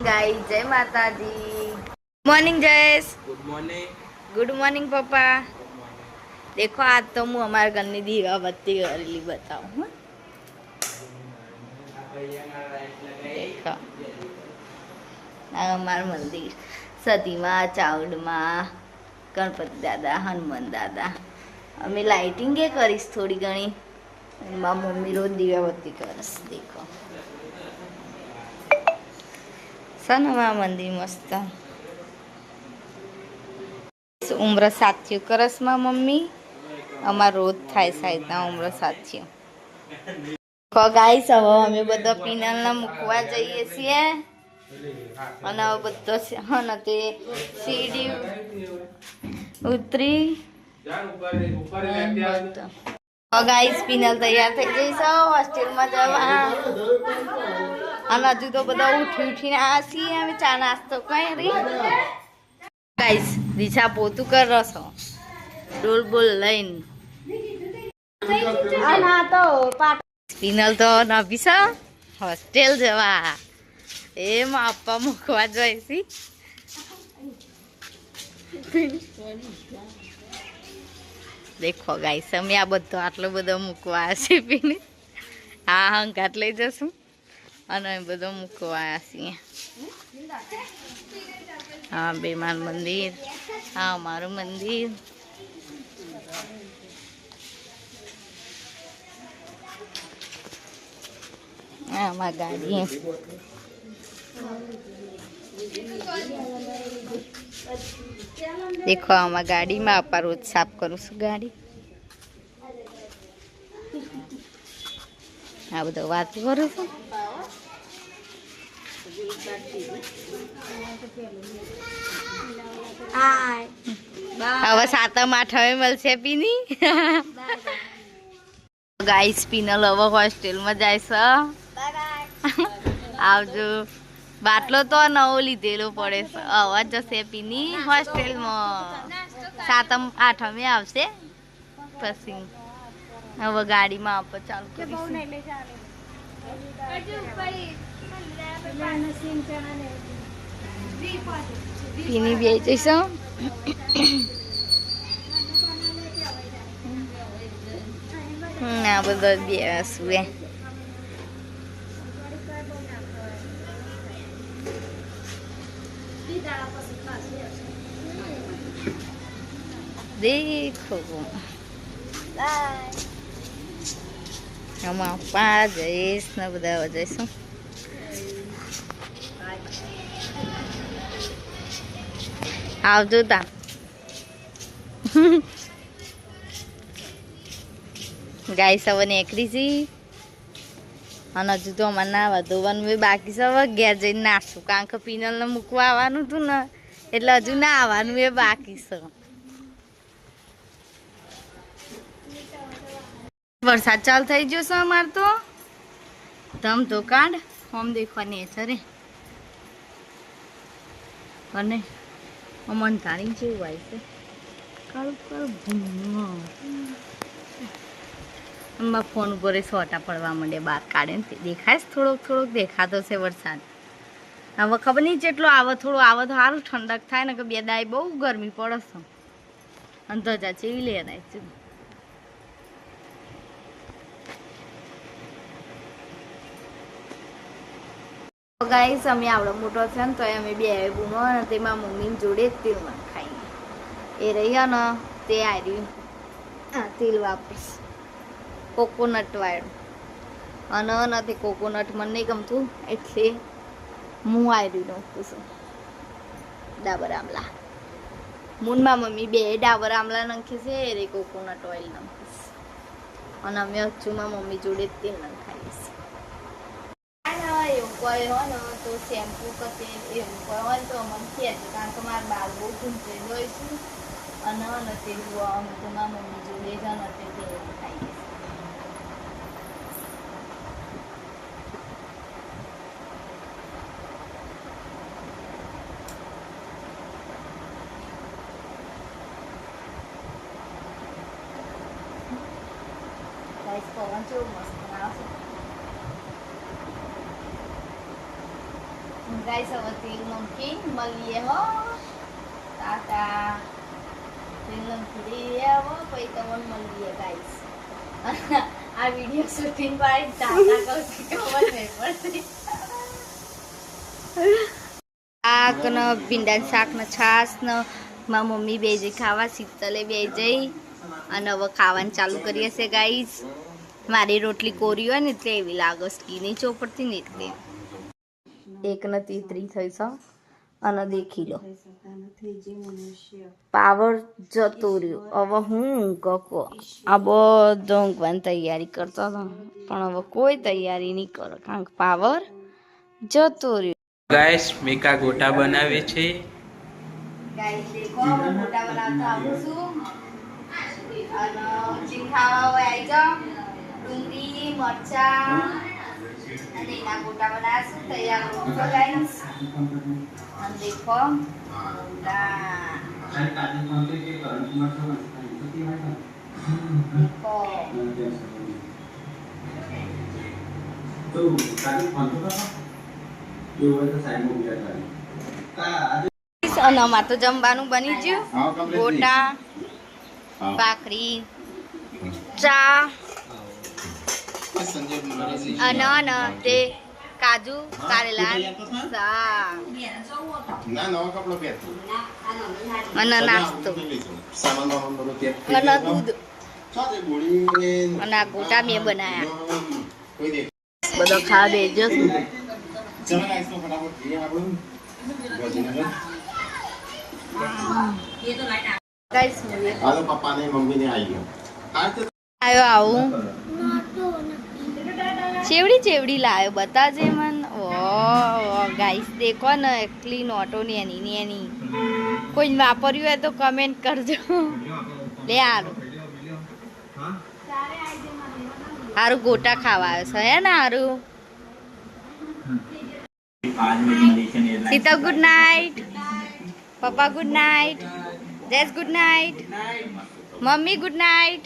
Guys जय माता दी। Morning Jayesh. Good morning पप्पा। देखो आज तो हूँ अमार घर की दीवा बत्ती करेली बताऊँ। देखो अमार मंदिर सती माँ चावड़ माँ गणपति दादा हनुमान दादा अमे लाइटिंग करीश थोड़ी घनी। माँ मम्मी रोज दीवा बत्ती करस। देखो सनमा मंदिर मस्त उम्र साथियों करस माँ मम्मी अमार रोज थाय साइडना उम्र साथियों। गाइस હવે અમે બધા પીનલના મૂકવા જઈએ છીએ અને હવે બધો હા ને તે સીડી ઉતરી ગાઈસ પીનલ તૈયાર થઈ ગઈ છે હોસ્ટેલમાં જવા અને હજુ તો બધા ઉઠીને આવ્યા છીએ અમે ચા નાસ્તો કરી ગાઈસ દિશા પોતું કર રસો ડોલ બોલ લઈને સ્પિનલ તો નભી હોસ્ટેલ જવા એમાં આપવા મૂકવા જોઈશી। देखो गाइस અમે આ બધો આટલો બધો મૂકવા છે પીને આ હંકાટ લઈ જશું અને અમે બધો મૂકવા છીએ। हाँ बेमान मंदिर हाँ हमाરું मंदिर हाँ गाड़ी देखो आमा गाड़ी में आप रोज साफ करूँ छू गाड़ी आ बधु बात करूँ छू। હવે સાતમ આઠમે મળશે પીની ગાઈસ પીનલ હવે હોસ્ટેલમાં જાય છે આવજો બાટલો તો નવો લીધેલો પડે છે હવે જશે પીની હોસ્ટેલમાં સાતમ આઠમે આવશે પછી હવે ગાડીમાં આપણે ચાલુ કરીશું। પીની બે જઈશું આ બધો બેસું એ देखो हम अपा जईश ने बधा जईशू आवजो ता गाइस હવે નીકળી છી અને હજુ તો અમારે નાવા ધોવાનું બાકી છે। હવે ઘેર જઈને નાખશું કારણ કે પીનલને મૂકવા આવવાનું હતું ને એટલે હજુ ના આવવાનું એ બાકી છે। વરસાદ ચાલુ થઈ ગયો છે અમારે તો ધમ તો કાઢ આમ દેખવાની છે રે અને અમન તારી જેવું આવી છે કાળું કાળું फोन पर सोटा पड़वा मंडे बार काढ़े देखाय थोड़ोक थोड़ोक देखातो छे वरसाद। हवे खबर नहीं जेटलो आवे थोड़ो आवे तो सारू ठंडक थाय ने के बे दाय बहु गरमी पड़े छे अने धजा चेवी लेराय छे। गाइस अमे आवडो मोटो छे ने तो अमे बे बूमो ने तेमा मम्मी जोड़े तेल नाखाई ए रही ने ते आरी तेल वापरीश कोकोनट वाळुं अने नथी कोकोनट मने नहीं गमतुं एटले हूँ आयरी नाखुं छुं डाबर आमला मूनमा मम्मी बे डाबर आमला नाखे छे रे कोकोनट ऑइल नाखीश अने अमे अच्चुमां मम्मी जोड़े तेल नाखाईश। એવું કોઈ હોય ને તો શેમ્પુ કે તેલ એવું કોઈ હોય તો મને કહેજો કારણ કે મારા બાલ બહુ ઘૂંચેલું હોય છે અને તે અમે તો મારા મમ્મી જોડે જ અને તે તેલ ખાઈએ ગાઈસ પવન કેવો મસ્ત આવે છે। ગાઈસ હવે તેલ નમકીન મળીએ હો ટાટા તેલ નમકીન લઈ આવો પછી તમને મળીએ ગાઈસ આ વિડિયો શૂટિંગ પાડી ટાટા કહું છું ખબર નહીં પડતી શાક ને ભીંડા શાક ને છાસ ને મારી મમ્મી બે જઈ ખાવા શીતલે બે જઈ અને હવે ખાવાનું ચાલુ કરીએ છે ગાઈસ મારી રોટલી કોરી હોય ને એટલે એવી લાગે સ્કી નહીં ચોપડતી ને એટલે એક ને 33 થઈ છે અને દેખી લો પાવર જતો રહ્યો હવે હું કકો આ બધો ઊંઘવાની તૈયારી કરતો હતો પણ હવે કોઈ તૈયારી નહીં કરો કારણ કે પાવર જતો રહ્યો ગાઈસ મેકા ગોટા બનાવે છે ગાઈસ દેખો ગોટા બનાવતા આવું છું અને જે ખાવા હોય આવી જાઓ ડુંગળી મરચા અને એના ગોટા બનાવશું તૈયાર રોટલો ગાઈસ અને દેખો અને અમાર તો જમવાનું બની ગયું ગોટા ભાખરી ચા અને તે કાજુ કારેલા અને નાસ્તો અને દૂધ અને આ ગોટા મેં બનાયા બધો ખા દેજો આયો આવું ચેવડી ચેવડી લાવ્યો બતાજે મન ઓ ગાઈસ દેખો ને એકલી નોટો ને એની કોઈ વાપર્યું હોય તો કમેન્ટ કરજો લે હારું ગોટા ખાવા આવ્યો છે હે ને હારું Sita good night papa good night Jess good night mummy good night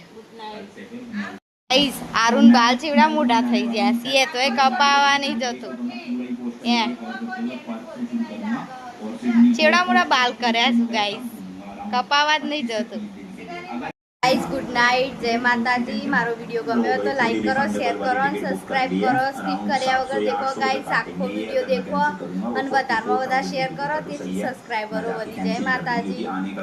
આરુન બાલ ચેવડા મોટા થઈ ગયા છીએ તો એ કપાવા નહીં જતો ચેવડા મોટા બાલ કર્યા છું ગાઈસ કપાવા જ નહીં જતો ગાઈસ ગુડ નાઇટ જય માતાજી મારો વિડીયો ગમ્યો તો લાઈક કરો શેર કરો અને સબસ્ક્રાઇબ કરો સ્કીપ કર્યા વગર દેખો ગાઈસ આખો વિડીયો દેખો અને વધારેમાં વધારે શેર કરો તેથી સબસ્ક્રાઇબરો વધી જય માતાજી